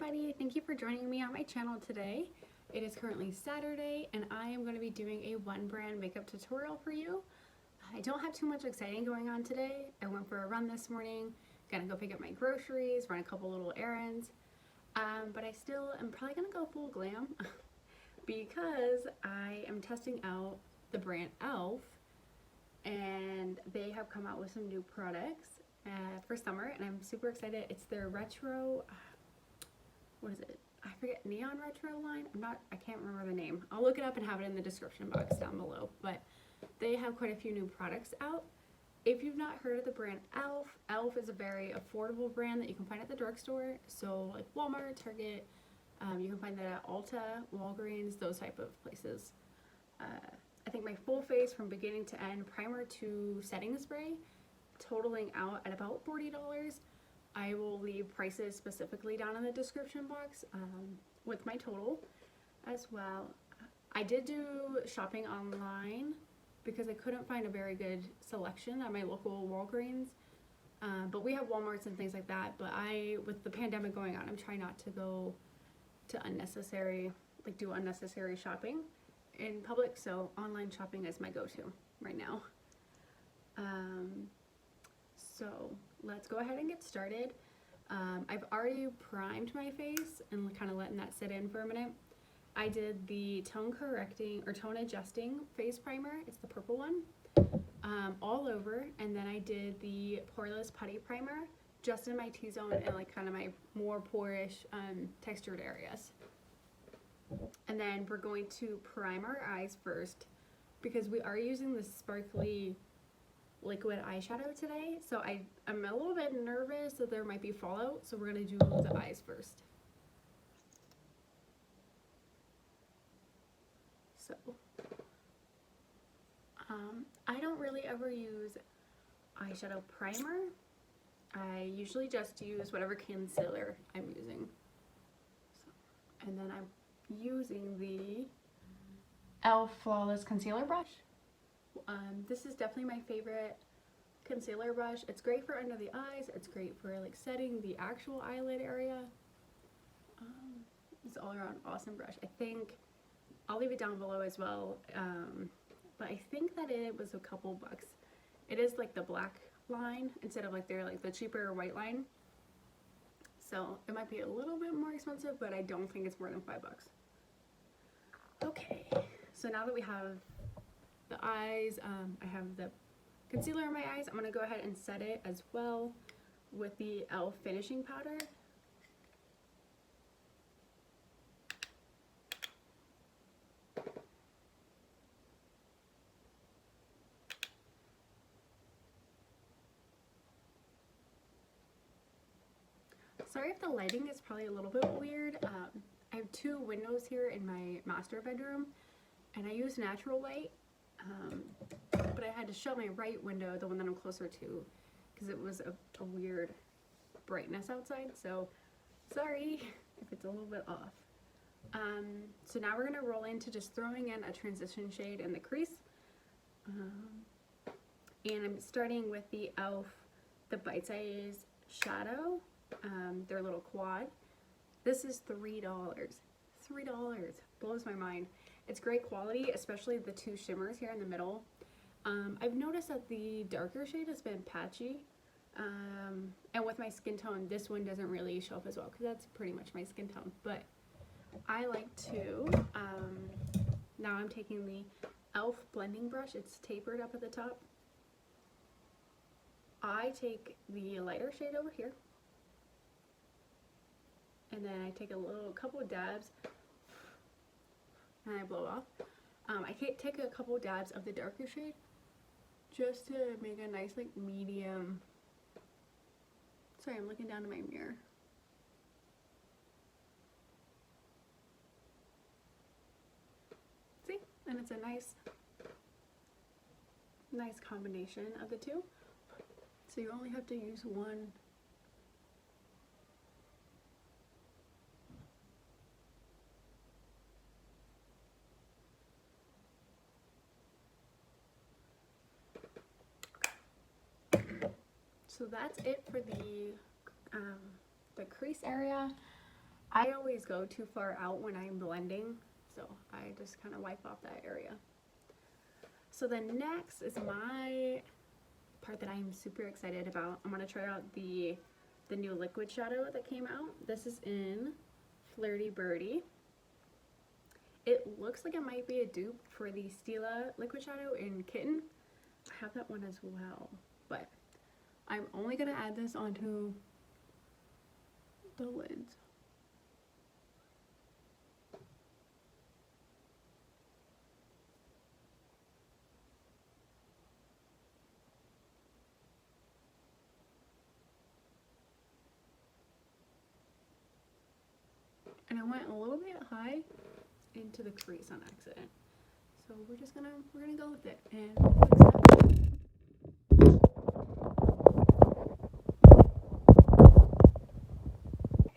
everybody, thank you for joining me on my channel today. It is currently Saturday and I am going to be doing a one brand makeup tutorial for you. I don't have too much exciting going on today. I went for a run this morning, gonna go pick up my groceries, run a couple little errands, but I still am probably gonna go full glam because I am testing out the brand e.l.f. and they have come out with some new products for summer and I'm super excited. It's their retro, what is it? I forget, neon retro line? I can't remember the name. I'll look it up and have it in the description box down below, but they have quite a few new products out. If you've not heard of the brand e.l.f., e.l.f. is a very affordable brand that you can find at the drugstore, so like Walmart, Target, you can find that at Ulta, Walgreens, those type of places. I think my full face from beginning to end, primer to setting spray, totaling out at about $40. I will leave prices specifically down in the description box with my total as well. I did do shopping online because I couldn't find a very good selection at my local Walgreens, but we have Walmarts and things like that, but with the pandemic going on, I'm trying not to go to do unnecessary shopping in public, so online shopping is my go-to right now. So let's go ahead and get started. I've already primed my face and kind of letting that sit in for a minute. I did the tone correcting or tone adjusting face primer, it's the purple one, all over, and then I did the Poreless Putty primer just in my T-zone and like kind of my more porish textured areas. And then we're going to prime our eyes first because we are using the sparkly liquid eyeshadow today, so I'm a little bit nervous that there might be fallout, so we're going to do the eyes first. So I don't really ever use eyeshadow primer. I usually just use whatever concealer I'm using. So, and then I'm using the e.l.f. Flawless Concealer Brush. This is definitely my favorite concealer brush. It's great for under the eyes. It's great for like setting the actual eyelid area. It's all around awesome brush. I think I'll leave it down below as well, but I think that it was a couple bucks. It is like the black line instead of like the cheaper white line, so it might be a little bit more expensive, but I don't think it's more than $5. Okay, so now that we have the eyes, I have the concealer in my eyes, I'm going to go ahead and set it as well with the e.l.f. finishing powder. Sorry if the lighting is probably a little bit weird. I have two windows here in my master bedroom and I use natural light, but I had to shut my right window, the one that I'm closer to, because it was a weird brightness outside, so sorry if it's a little bit off. So now we're going to roll into just throwing in a transition shade in the crease, and I'm starting with the e.l.f. the Bite Size Shadow, their little quad. This is $3. $3 blows my mind. It's great quality, especially the two shimmers here in the middle. I've noticed that the darker shade has been patchy, and with my skin tone, this one doesn't really show up as well because that's pretty much my skin tone. But I like to, now I'm taking the e.l.f. blending brush. It's tapered up at the top. I take the lighter shade over here, and then I take a couple of dabs and I blow off. I take a couple dabs of the darker shade just to make a nice like medium. Sorry, I'm looking down in my mirror. See? And it's a nice combination of the two. So you only have to use one. So that's it for the crease area. I always go too far out when I'm blending, so I just kind of wipe off that area. So then next is my part that I'm super excited about. I'm going to try out the new liquid shadow that came out. This is in Flirty Birdie. It looks like it might be a dupe for the Stila liquid shadow in Kitten. I have that one as well, but I'm only going to add this onto the lids. And I went a little bit high into the crease on accident. So we're gonna go with it and fix that.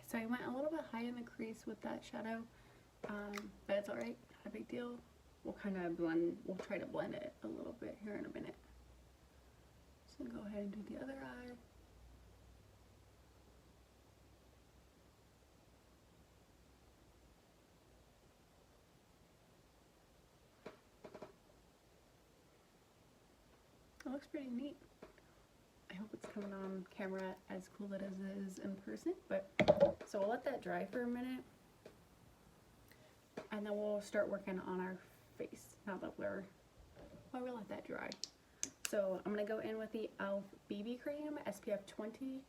So I went a little bit high in the crease with that shadow, but it's alright, not a big deal. We'll try to blend it a little bit here in a minute. So go ahead and do the other eye. It looks pretty neat. I hope it's coming on camera as cool as it is in person, but so we'll let that dry for a minute and then we'll start working on our face now that we'll let that dry. So I'm gonna go in with the e.l.f. BB cream SPF 20.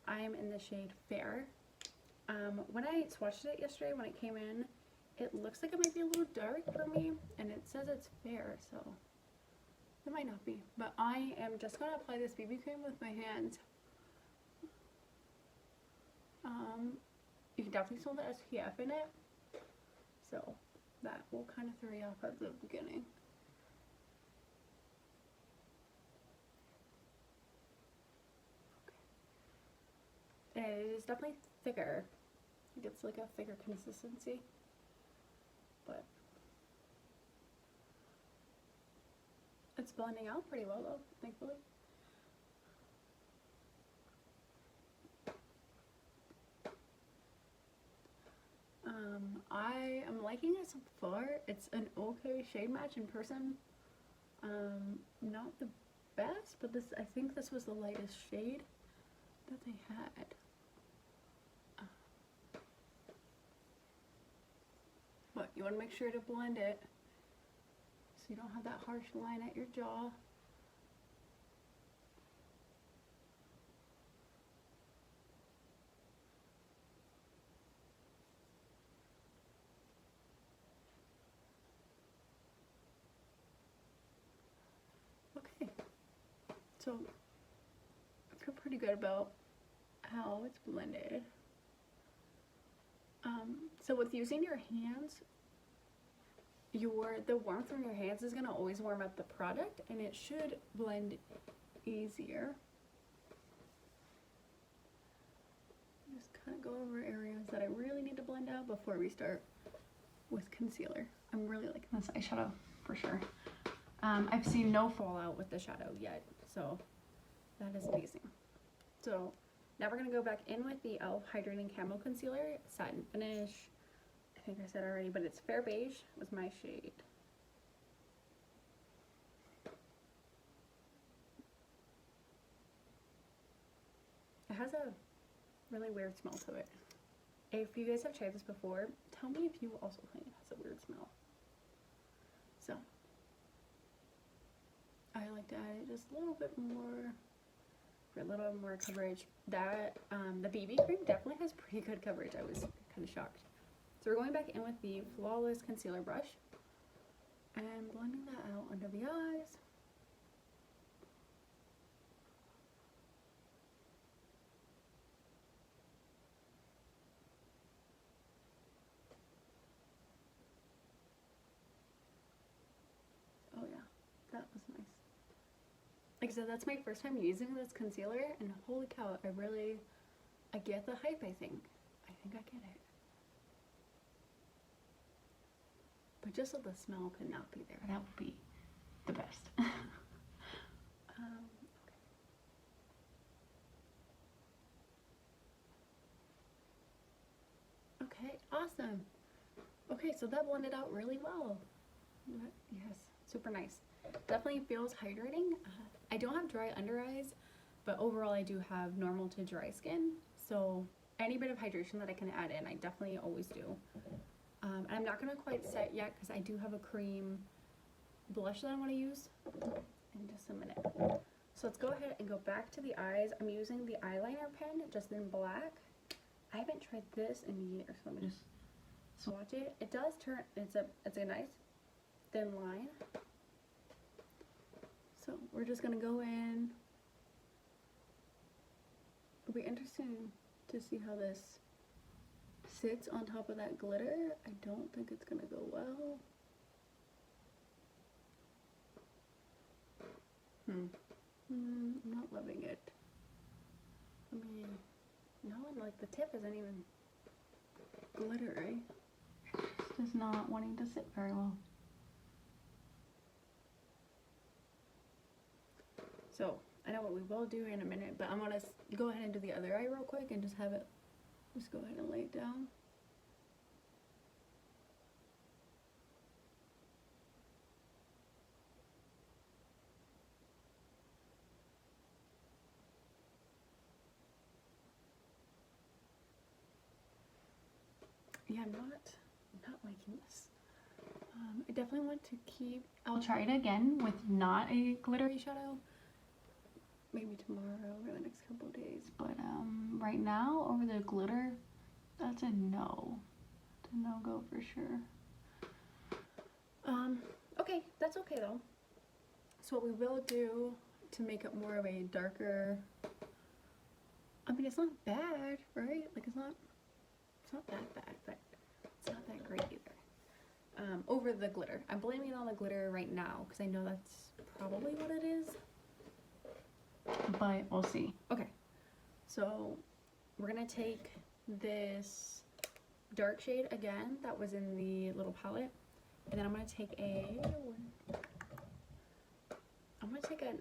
I am in the shade Fair. When I swatched it yesterday when it came in, it looks like it might be a little dark for me and it says it's fair, so it might not be, but I am just going to apply this BB cream with my hands. You can definitely smell the SPF in it, so that will kind of throw you off at the beginning. Okay. It is definitely thicker. It gets like a thicker consistency, but it's blending out pretty well though, thankfully. I am liking it so far. It's an okay shade match in person. Not the best, but I think this was the lightest shade that they had. But you want to make sure to blend it so you don't have that harsh line at your jaw. Okay, so I feel pretty good about how it's blended. So with using your hands, the warmth from your hands is going to always warm up the product and it should blend easier. Just kind of go over areas that I really need to blend out before we start with concealer. I'm really liking this eyeshadow for sure. I've seen no fallout with the shadow yet, so that is amazing. So now we're going to go back in with the e.l.f. Hydrating Camo Concealer, Satin Finish. I think I said already, but it's Fair Beige was my shade. It has a really weird smell to it. If you guys have tried this before, tell me if you also think it has a weird smell. So I like to add it just a little bit more for a little more coverage. That the BB cream definitely has pretty good coverage. I was kind of shocked. So we're going back in with the Flawless concealer brush and blending that out under the eyes. Oh yeah, that was nice. Like I said, that's my first time using this concealer and holy cow, I get the hype, I think. I think I get it. But just so the smell could not be there, that would be the best. Okay. Okay, awesome. Okay, so that blended out really well. Yes, super nice. Definitely feels hydrating. I don't have dry under eyes, but overall I do have normal to dry skin, so any bit of hydration that I can add in, I definitely always do. And I'm not going to quite set yet because I do have a cream blush that I want to use in just a minute. So let's go ahead and go back to the eyes. I'm using the eyeliner pen just in black. I haven't tried this in years, so let me just swatch it. It does turn, it's a nice thin line. So we're just going to go in. It'll be interesting to see how this sits on top of that glitter. I don't think it's gonna go well. I'm not loving it. I mean, no, like the tip isn't even glittery. It's just not wanting to sit very well. So I know what we will do in a minute, but I'm gonna go ahead and do the other eye real quick and just have it. Just go ahead and lay it down. Yeah, I'm not liking this. I definitely want to keep. I'll try it again with not a glittery shadow. Maybe tomorrow or the next couple of days. But right now, over the glitter, that's a no. It's a no-go for sure. Okay, that's okay though. So what we will do to make it more of a darker, I mean, it's not bad, right? Like it's not that bad, but it's not that great either. Over the glitter. I'm blaming it on the glitter right now because I know that's probably what it is. But we'll see. Okay, so we're gonna take this dark shade again that was in the little palette, and then I'm gonna take an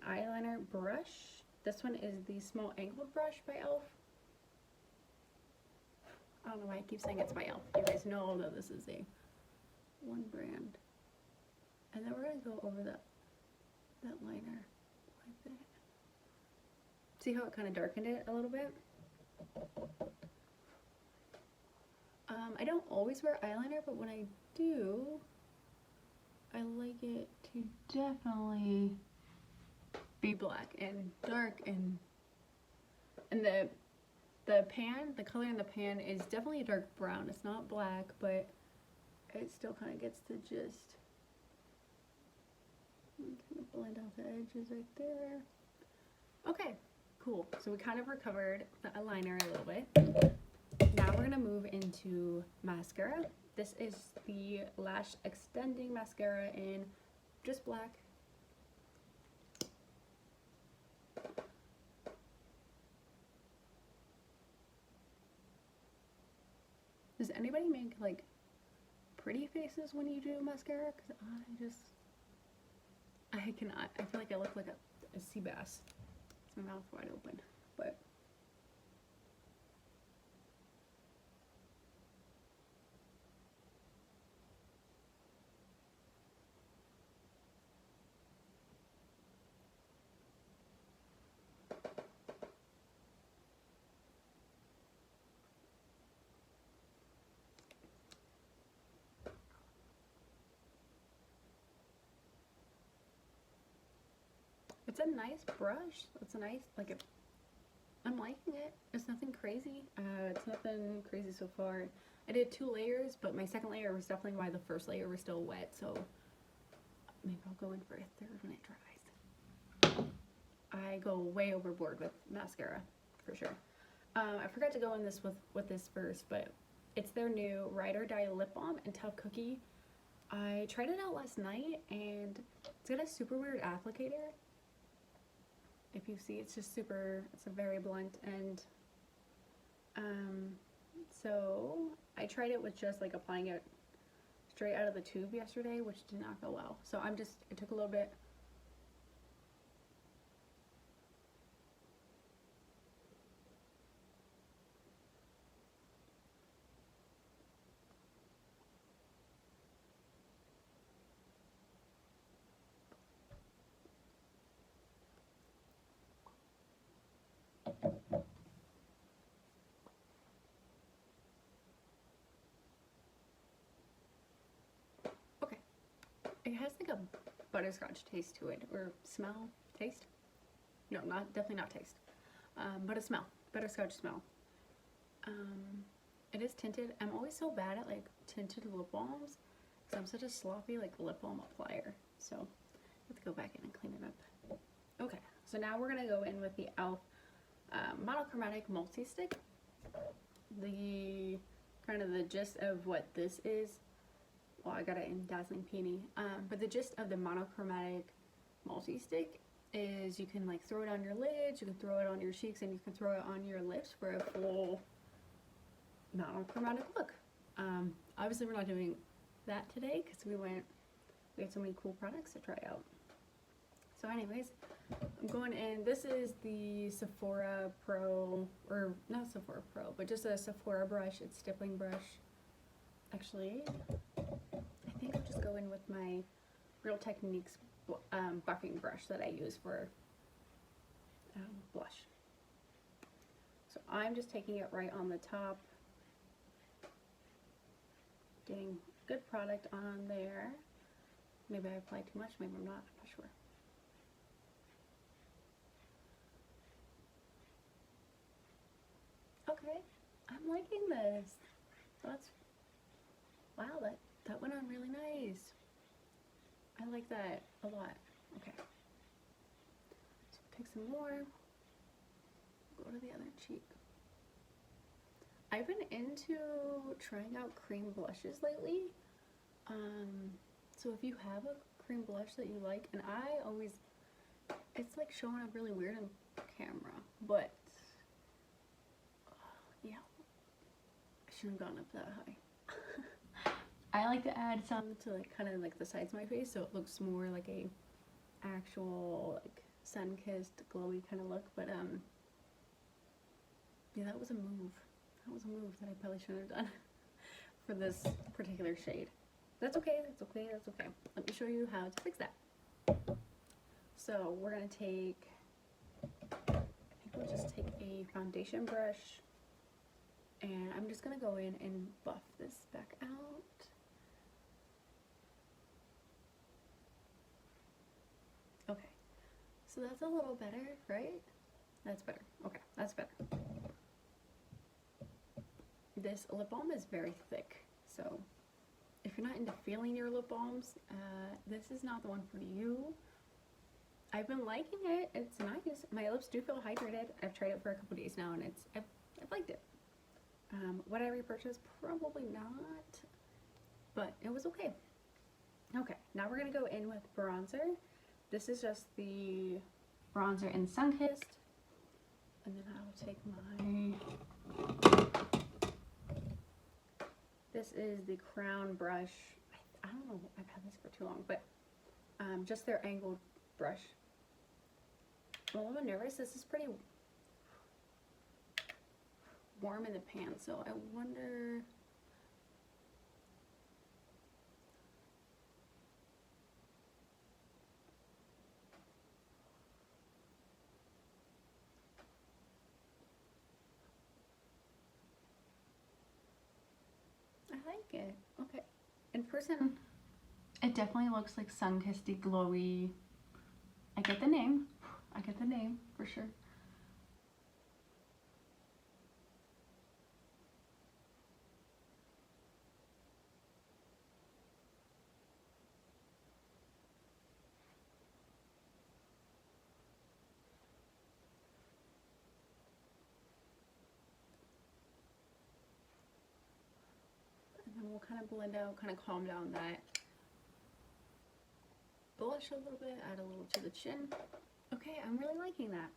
eyeliner brush. This one is the small angled brush by e.l.f. I don't know why I keep saying it's by e.l.f. You guys know that this is a one brand. And then we're gonna go over that liner with it. See how it kind of darkened it a little bit? I don't always wear eyeliner, but when I do, I like it to definitely be black and dark, and the pan, the color in the pan is definitely a dark brown. It's not black, but it still kind of gets to just kind of blend out the edges right there. Okay, cool. So we kind of recovered the eyeliner a little bit. Now we're gonna move into mascara. This is the Lash Extending Mascara in just black. Does anybody make like pretty faces when you do mascara? Because I cannot. I feel like I look like a sea bass. My mouth wide open, but it's a nice brush. It's a nice, like, I'm liking it. It's nothing crazy. It's nothing crazy so far. I did 2 layers, but my second layer was definitely why the first layer was still wet, so maybe I'll go in for a third when it dries. I go way overboard with mascara, for sure. I forgot to go in this with this first, but it's their new Ride or Die Lip Balm in Tough Cookie. I tried it out last night, and it's got a super weird applicator. If you see, it's just super, it's a very blunt, and so I tried it with just like applying it straight out of the tube yesterday, which did not go well. So I took a little bit. It has like a butterscotch taste to it, or smell, taste. No, not definitely not taste, but a smell, butterscotch smell. It is tinted. I'm always so bad at like tinted lip balms because I'm such a sloppy like lip balm applier. So I have to go back in and clean it up. Okay, so now we're gonna go in with the e.l.f. Monochromatic multi-stick. The kind of the gist of what this is, well, I got it in Dazzling Peony, but the gist of the monochromatic multi-stick is you can like throw it on your lids, you can throw it on your cheeks, and you can throw it on your lips for a full monochromatic look. Obviously we're not doing that today because we had so many cool products to try out. So anyways, I'm going in, this is the Sephora Pro, or not Sephora Pro, but just a Sephora brush. It's stippling brush. Actually, I think I'll just go in with my Real Techniques buffing brush that I use for blush. So I'm just taking it right on the top, getting good product on there. Maybe I applied too much, maybe I'm not sure. Okay, I'm liking this. That's, wow, that went on really nice. I like that a lot. Okay, so take some more, go to the other cheek. I've been into trying out cream blushes lately. So if you have a cream blush that you like, and I always, it's like showing up really weird on camera, but yeah, I shouldn't have gone up that high. I like to add some to like kind of like the sides of my face so it looks more like a actual like sun-kissed glowy kind of look, but yeah, that was a move. That was a move that I probably shouldn't have done for this particular shade. That's okay, that's okay, that's okay. Let me show you how to fix that. So we're gonna take, I think we'll just take a foundation brush, and I'm just gonna go in and buff this back out. Okay, so that's a little better, right? That's better. Okay, that's better. This lip balm is very thick, so if you're not into feeling your lip balms, this is not the one for you. I've been liking it. It's nice. My lips do feel hydrated. I've tried it for a couple days now, and I've liked it. Would I repurchase? Probably not, but it was okay. Okay, now we're gonna go in with bronzer. This is just the bronzer in Sunkissed, and then I'll take my, this is the Crown brush. I don't know, I've had this for too long, but just their angled brush. I'm a little nervous. This is pretty warm in the pan, so I wonder. I like it. Okay. In person, it definitely looks like sun-kissed, glowy. I get the name. I get the name for sure. And then we'll kind of blend out, kind of calm down that blush a little bit, add a little to the chin. Okay, I'm really liking that.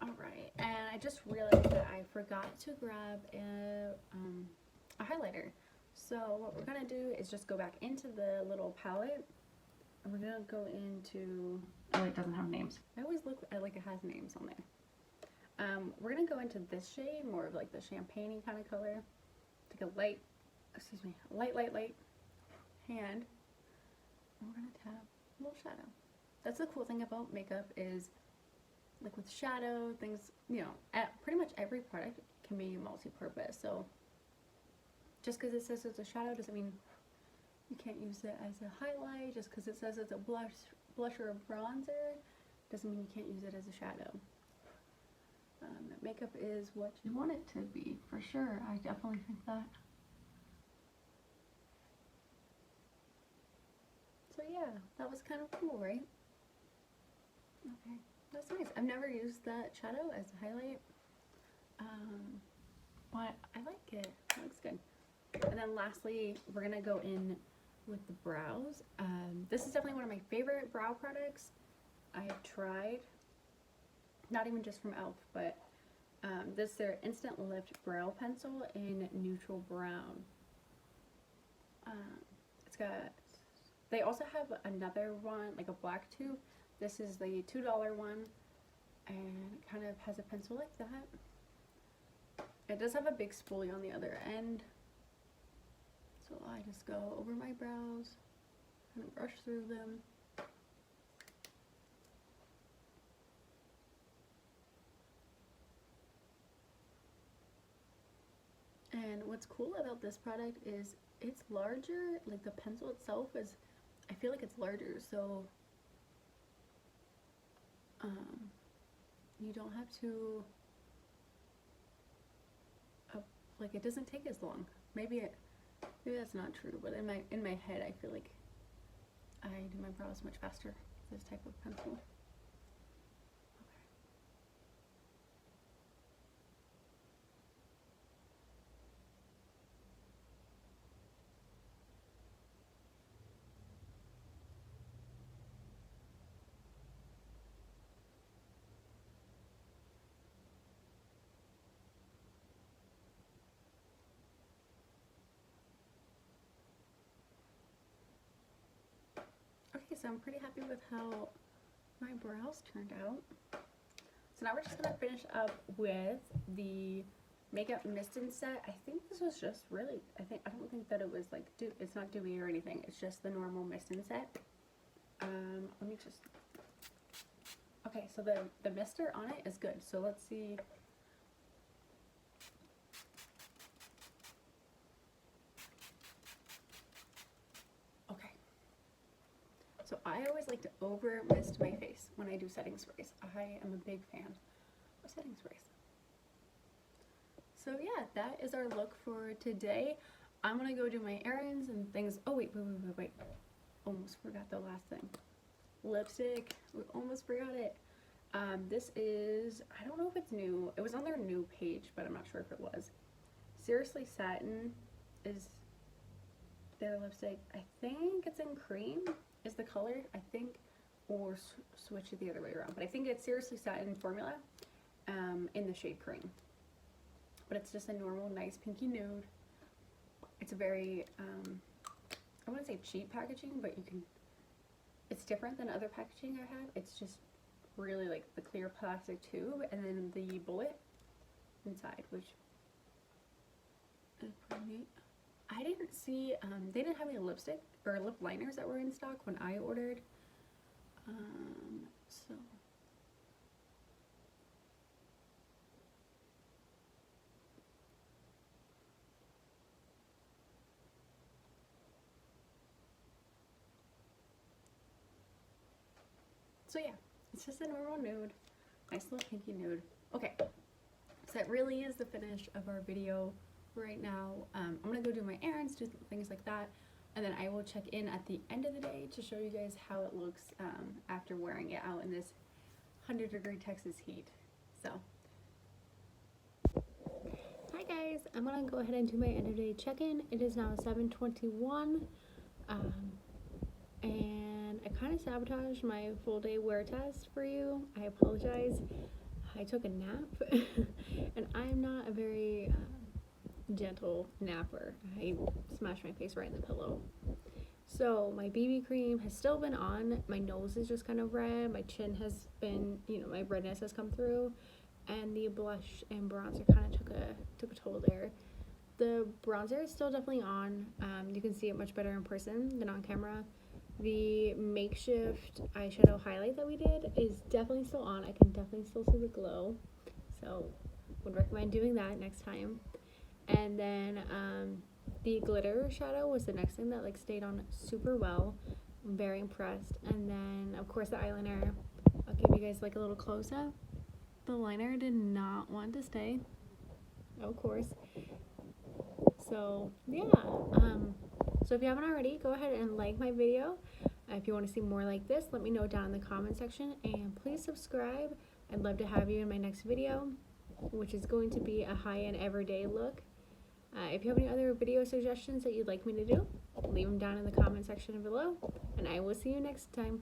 Alright, and I just realized that I forgot to grab a highlighter. So what we're going to do is just go back into the little palette, and we're going to go into, oh, it doesn't have names. I always look at like it has names on there. We're going to go into this shade, more of like the champagne-y kind of color. Take a light hand, and we're going to tap a little shadow. That's the cool thing about makeup is, like with shadow, things, you know, pretty much every product can be multi-purpose. So just because it says it's a shadow doesn't mean You can't use it as a highlight just because it says it's a blush or a bronzer. Doesn't mean you can't use it as a shadow. Makeup is what you want it to be, for sure. I definitely think that. So yeah, that was kind of cool, right? Okay, that's nice. I've never used that shadow as a highlight, but I like it. It looks good. And then lastly, we're gonna go in with the brows. This is definitely one of my favorite brow products I've tried. Not even just from e.l.f., but this is their Instant Lift Brow Pencil in Neutral Brown. It's got, they also have another one, like a black tube. This is the $2 one, and it kind of has a pencil like that. It does have a big spoolie on the other end. So I just go over my brows, kind of brush through them. And what's cool about this product is it's larger, like the pencil itself is, I feel like it's larger, so you don't have to, like it doesn't take as long. Maybe that's not true, but in my head I feel like I do my brows much faster with this type of pencil. Okay, so I'm pretty happy with how my brows turned out. So now we're just gonna finish up with the makeup mist and set. I think this was just really, I don't think that it was like, it's not dewy or anything. It's just the normal mist and set. Let me just, okay, so the mister on it is good. So let's see. Okay. So I always like to over mist my face when I do setting sprays. I am a big fan of setting sprays. So yeah, that is our look for today. I'm gonna go do my errands and things. Oh wait. Almost forgot the last thing. Lipstick. We almost forgot it. This is, I don't know if it's new. It was on their new page, but I'm not sure if it was. SRSLY Satin is their lipstick. I think it's in Creme is the color, I think, or switch it the other way around. But I think it's SRSLY Satin formula in the shade Creme. But it's just a normal, nice pinky nude. It's a very, I wouldn't say cheap packaging, but you can, it's different than other packaging I have. It's just really like the clear plastic tube and then the bullet inside, which is pretty neat. I didn't see, they didn't have any lipstick or lip liners that were in stock when I ordered. So yeah, it's just a normal nude, nice little pinky nude. Okay, so that really is the finish of our video right now. I'm gonna go do my errands, do things like that, and then I will check in at the end of the day to show you guys how it looks after wearing it out in this 100-degree Texas heat. So, hi guys, I'm gonna go ahead and do my end of day check-in. It is now 7:21, and I kind of sabotaged my full day wear test for you. I apologize. I took a nap, and I'm not a very gentle napper. I smashed my face right in the pillow. So my BB cream has still been on. My nose is just kind of red. My chin has been, you know, my redness has come through, and the blush and bronzer kind of took a toll there. The bronzer is still definitely on. You can see it much better in person than on camera. The makeshift eyeshadow highlight that we did is definitely still on. I can definitely still see the glow, so would recommend doing that next time. And then The glitter shadow was the next thing that like stayed on super well. I'm very impressed. And then of course the eyeliner. I'll give you guys like a little close up. The liner did not want to stay, of course. So yeah, so if you haven't already, go ahead and like my video. If you want to see more like this, let me know down in the comment section, and please subscribe. I'd love to have you in my next video, which is going to be a high-end everyday look. If you have any other video suggestions that you'd like me to do, leave them down in the comment section below, and I will see you next time.